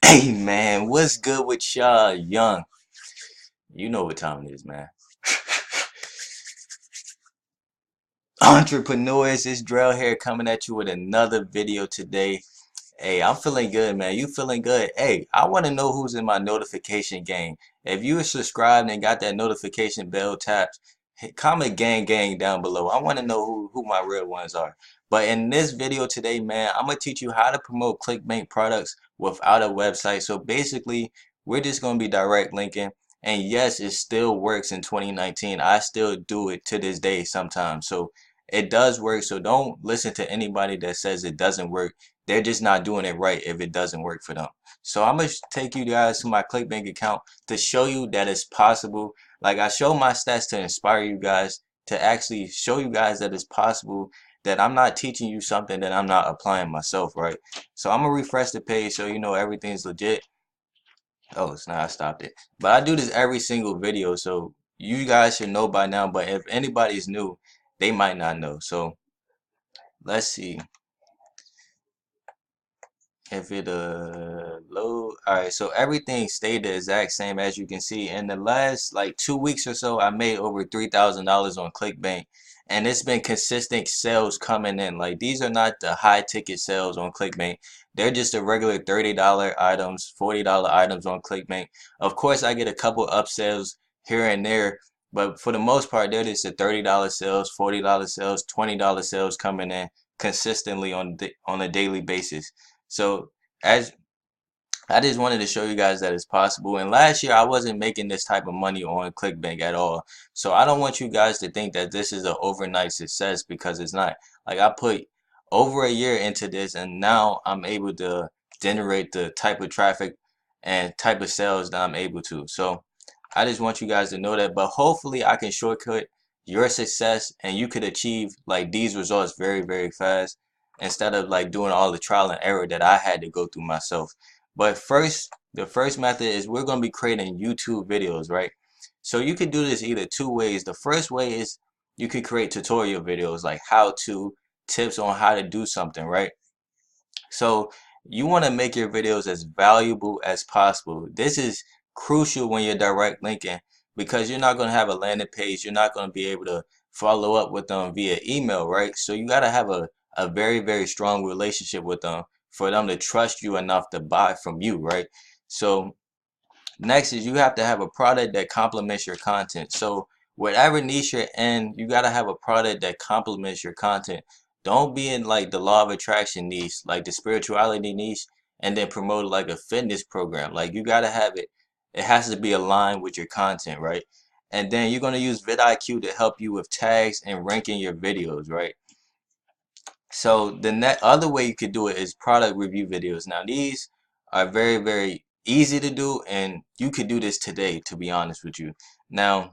Hey man, what's good with y'all young? You know what time it is, man. Entrepreneurs, it's Drell here coming at you with another video today. Hey, I'm feeling good, man. You feeling good? Hey, I want to know who's in my notification gang. If you are subscribed and got that notification bell tapped, comment gang down below. I want to know who my real ones are. But in this video today, man, I'm going to teach you how to promote Clickbank products without a website. So basically, we're just going to be direct linking. And yes, it still works in 2019. I still do it to this day sometimes. So it does work. So don't listen to anybody that says it doesn't work. They're just not doing it right if it doesn't work for them. So I'm gonna take you guys to my Clickbank account to show you that it's possible. Like I show my stats to inspire you guys, to actually show you guys that it's possible, that I'm not teaching you something that I'm not applying myself, right? So I'm gonna refresh the page so you know everything's legit. Oh, it's not, I stopped it. But I do this every single video, so you guys should know by now. But if anybody's new, they might not know. So let's see if it load. All right, so everything stayed the exact same. As you can see, in the last like 2 weeks or so, I made over $3,000 on Clickbank, and it's been consistent sales coming in. Like these are not the high ticket sales on Clickbank. They're just the regular $30 items, $40 items on Clickbank. Of course, I get a couple upsells here and there, but for the most part, they're just the $30 sales, $40 sales, $20 sales coming in consistently on a daily basis. So as I just wanted to show you guys that it's possible. And last year I wasn't making this type of money on Clickbank at all. So I don't want you guys to think that this is an overnight success, because it's not. Like I put over a year into this, and now I'm able to generate the type of traffic and type of sales that I'm able to. So I just want you guys to know that. But hopefully I can shortcut your success and you could achieve like these results very fast, instead of like doing all the trial and error that I had to go through myself. But first, the first method is we're going to be creating YouTube videos, right? So you could do this either two ways. The first way is you could create tutorial videos like how to, tips on how to do something, right? So you want to make your videos as valuable as possible. This is crucial when you're direct linking, because you're not going to have a landing page. You're not going to be able to follow up with them via email, right? So you got to have a very strong relationship with them for them to trust you enough to buy from you, right? So next is you have to have a product that complements your content. So whatever niche you're in, you gotta have a product that complements your content. Don't be in like the law of attraction niche, like the spirituality niche, and then promote like a fitness program. Like you gotta have it. It has to be aligned with your content, right? And then you're gonna use vidIQ to help you with tags and ranking your videos, right? So the net other way you could do it is product review videos. Now these are very easy to do, and you could do this today, to be honest with you. Now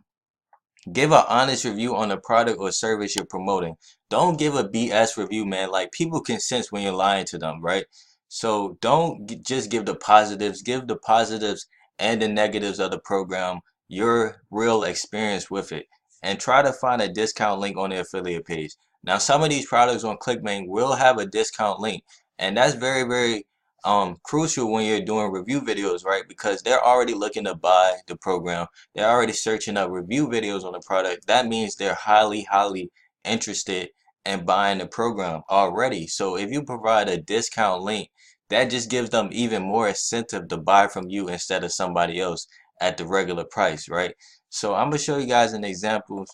give an honest review on the product or service you're promoting. Don't give a BS review, man. Like people can sense when you're lying to them, right? So don't just give the positives. Give the positives and the negatives of the program, your real experience with it, and try to find a discount link on the affiliate page. Now, some of these products on Clickbank will have a discount link, and that's very crucial when you're doing review videos, right? Because they're already looking to buy the program. They're already searching up review videos on the product. That means they're highly interested in buying the program already. So if you provide a discount link, that just gives them even more incentive to buy from you instead of somebody else at the regular price, right? So I'm gonna show you guys an example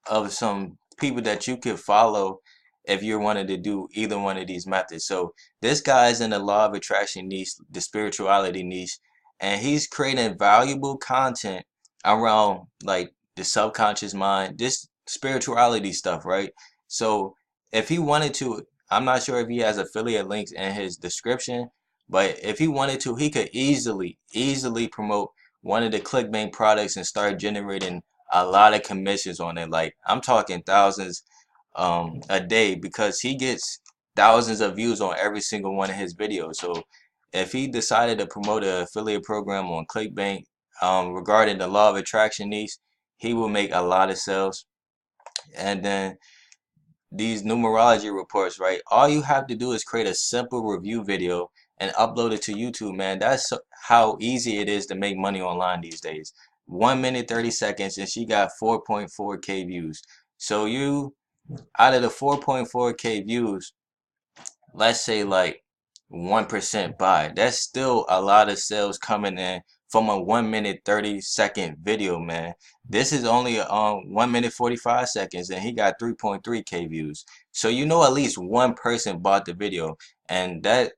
of some people that you could follow if you're wanting to do either one of these methods. So this guy's in the law of attraction niche, the spirituality niche, and he's creating valuable content around like the subconscious mind, this spirituality stuff, right? So if he wanted to, I'm not sure if he has affiliate links in his description, but if he wanted to, he could easily promote one of the Clickbank products and start generating a lot of commissions on it. Like I'm talking thousands a day, because he gets thousands of views on every single one of his videos. So if he decided to promote an affiliate program on Clickbank regarding the law of attraction niche, he will make a lot of sales. And then these numerology reports, right? All you have to do is create a simple review video and upload it to YouTube, man. That's how easy it is to make money online these days. 1 minute 30 seconds, and she got 4.4K views. So you, out of the 4.4K views, let's say like 1% buy. That's still a lot of sales coming in from a 1 minute 30-second video, man. This is only 1 minute 45 seconds, and he got 3.3K views. So you know at least one person bought the video, and that,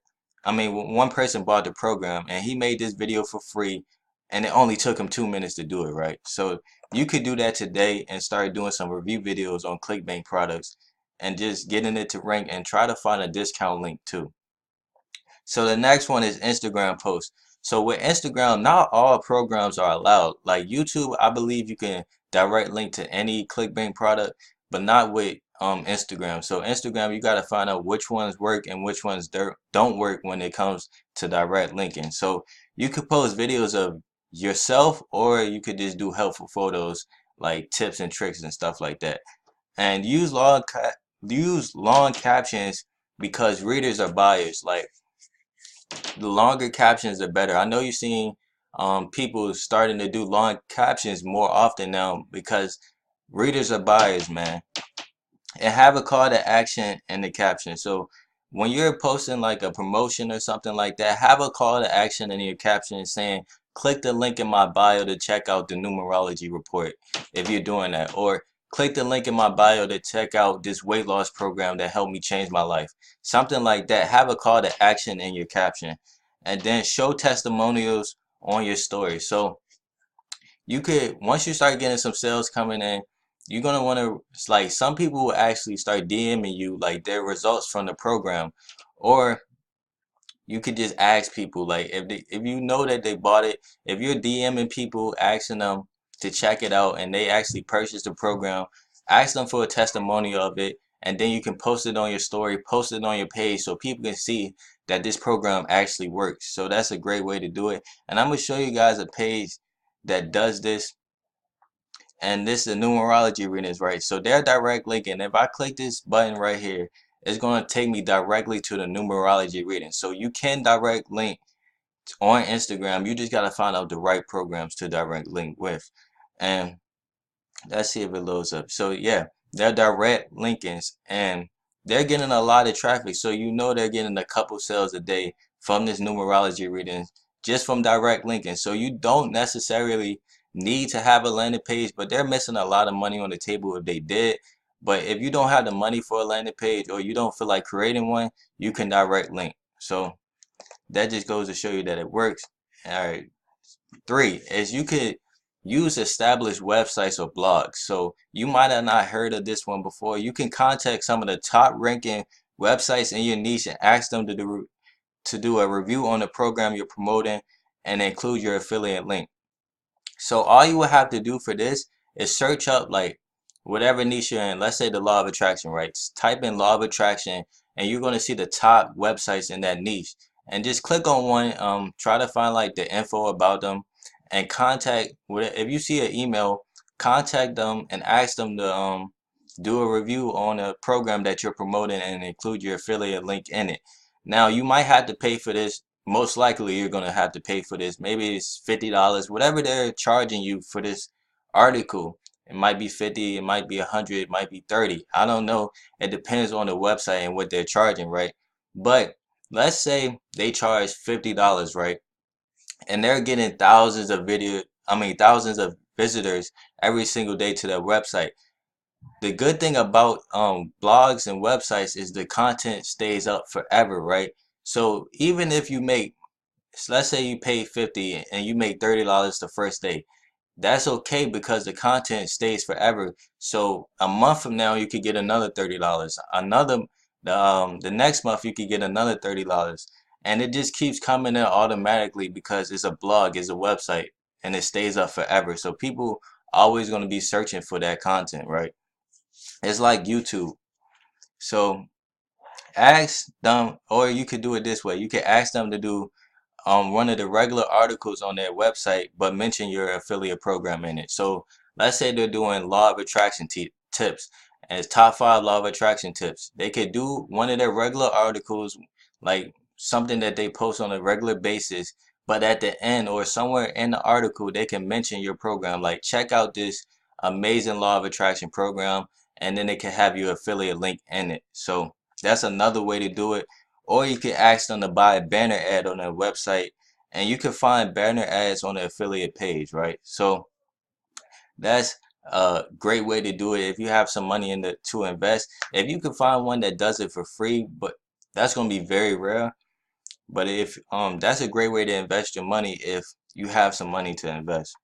I mean, one person bought the program, and he made this video for free, and it only took him 2 minutes to do it, right? So you could do that today and start doing some review videos on Clickbank products and just getting it to rank, and try to find a discount link too. So the next one is Instagram posts. So with Instagram, not all programs are allowed. Like YouTube, I believe you can direct link to any Clickbank product, but not with Instagram. So Instagram, you got to find out which ones work and which ones don't work when it comes to direct linking. So you could post videos of yourself, or you could just do helpful photos like tips and tricks and stuff like that. And use long captions because readers are biased. Like, the longer captions the better. I know you're seeing people starting to do long captions more often now because readers are biased, man. And have a call to action in the caption. So when you're posting like a promotion or something like that, have a call to action in your caption saying, click the link in my bio to check out the numerology report if you're doing that. Or click the link in my bio to check out this weight loss program that helped me change my life. Something like that. Have a call to action in your caption. And then show testimonials on your story. So you could, once you start getting some sales coming in, you're gonna want to, like, some people will actually start DMing you like their results from the program. Or you could just ask people, like, if you know that they bought it, if you're DMing people asking them to check it out and they actually purchased the program, ask them for a testimonial of it, and then you can post it on your story, post it on your page so people can see that this program actually works. So that's a great way to do it. And I'm gonna show you guys a page that does this, and this is numerology readings, right? So they're direct linking. If I click this button right here, it's going to take me directly to the numerology reading. So you can direct link on Instagram. You just got to find out the right programs to direct link with. And let's see if it loads up. So yeah, they're direct linkings, and they're getting a lot of traffic. So you know they're getting a couple sales a day from this numerology reading just from direct linking. So you don't necessarily need to have a landing page, but they're missing a lot of money on the table if they did. But if you don't have the money for a landing page, or you don't feel like creating one, you can direct link. So that just goes to show you that it works. All right. Three is you could use established websites or blogs. So you might have not heard of this one before. You can contact some of the top ranking websites in your niche and ask them to do a review on the program you're promoting and include your affiliate link. So all you would have to do for this is search up like whatever niche you're in. Let's say the law of attraction, right? Type in law of attraction, and you're going to see the top websites in that niche. And just click on one. Try to find like the info about them, and contact. If you see an email, contact them and ask them to do a review on a program that you're promoting and include your affiliate link in it. Now you might have to pay for this. Most likely you're going to have to pay for this. Maybe it's $50, whatever they're charging you for this article. It might be 50, it might be 100, it might be 30. I don't know. It depends on the website and what they're charging, right? But let's say they charge $50, right? And they're getting thousands of visitors every single day to their website. The good thing about blogs and websites is the content stays up forever, right? So even if you make, let's say you pay 50 and you make $30 the first day, that's okay because the content stays forever. So a month from now you could get another $30. The next month you could get another $30. And it just keeps coming in automatically because it's a blog, it's a website, and it stays up forever. So people always going to be searching for that content, right? It's like YouTube. So ask them, or you could do it this way. You could ask them to do one of the regular articles on their website, but mention your affiliate program in it. So let's say they're doing law of attraction tips, and it's top 5 law of attraction tips. They could do one of their regular articles, like something that they post on a regular basis, but at the end or somewhere in the article, they can mention your program. Like, check out this amazing law of attraction program, and then they can have your affiliate link in it. So that's another way to do it. Or you can ask them to buy a banner ad on their website, and you can find banner ads on the affiliate page, right? So that's a great way to do it if you have some money in the to invest. If you can find one that does it for free, but that's going to be very rare. But if that's a great way to invest your money if you have some money to invest.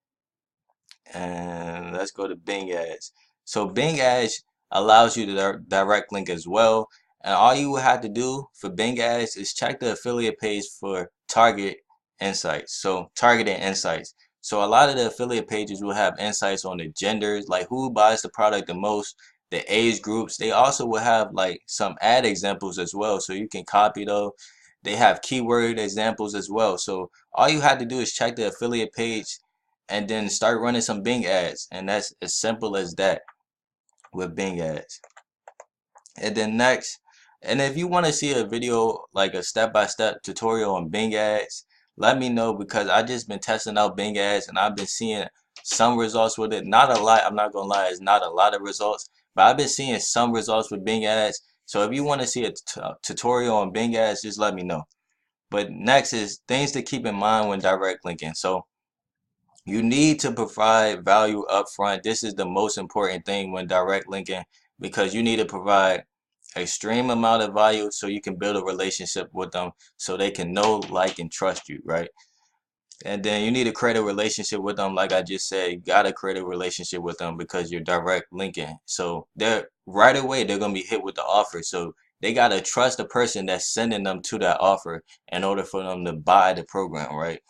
And let's go to Bing ads. So Bing ads allows you to direct link as well. And all you will have to do for Bing ads is check the affiliate page for target insights. So targeting insights. So a lot of the affiliate pages will have insights on the genders, like who buys the product the most, the age groups. They also will have like some ad examples as well. So you can copy those. They have keyword examples as well. So all you have to do is check the affiliate page and then start running some Bing ads. And that's as simple as that with Bing ads. And then next, and if you want to see a video like a step-by-step tutorial on Bing ads, let me know because I just been testing out Bing ads and I've been seeing some results with it. Not a lot, I'm not gonna lie, it's not a lot of results, but I've been seeing some results with Bing ads. So if you want to see a tutorial on Bing ads, just let me know. But next is things to keep in mind when direct linking. So you need to provide value up front. This is the most important thing when direct linking because you need to provide extreme amount of value so you can build a relationship with them so they can know, like, and trust you, right? And then you need to create a relationship with them. Like I just said, you gotta create a relationship with them because you're direct linking. So they're right away they're gonna be hit with the offer. So they gotta trust the person that's sending them to that offer in order for them to buy the program, right?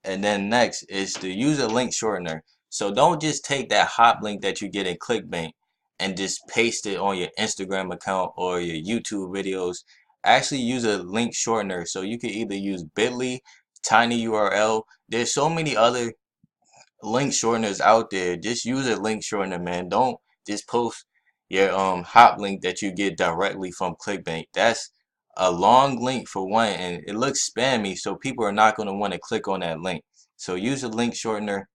And then next is to use a link shortener. So don't just take that hot link that you get in Clickbank and just paste it on your Instagram account or your YouTube videos. Actually use a link shortener. So you can either use bit.ly, tiny URL. There's so many other link shorteners out there. Just use a link shortener, man. Don't just post your hot link that you get directly from Clickbank. That's a long link for one, and it looks spammy, so people are not going to want to click on that link. So use a link shortener,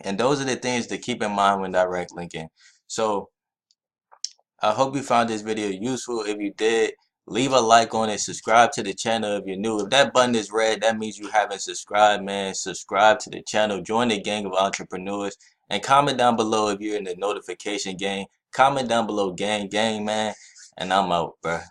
and those are the things to keep in mind when direct linking. So I hope you found this video useful. If you did, leave a like on it. Subscribe to the channel if you're new. If that button is red, that means you haven't subscribed, man. Subscribe to the channel. Join the gang of entrepreneurs. And comment down below if you're in the notification gang. Comment down below, gang, man. And I'm out, bruh.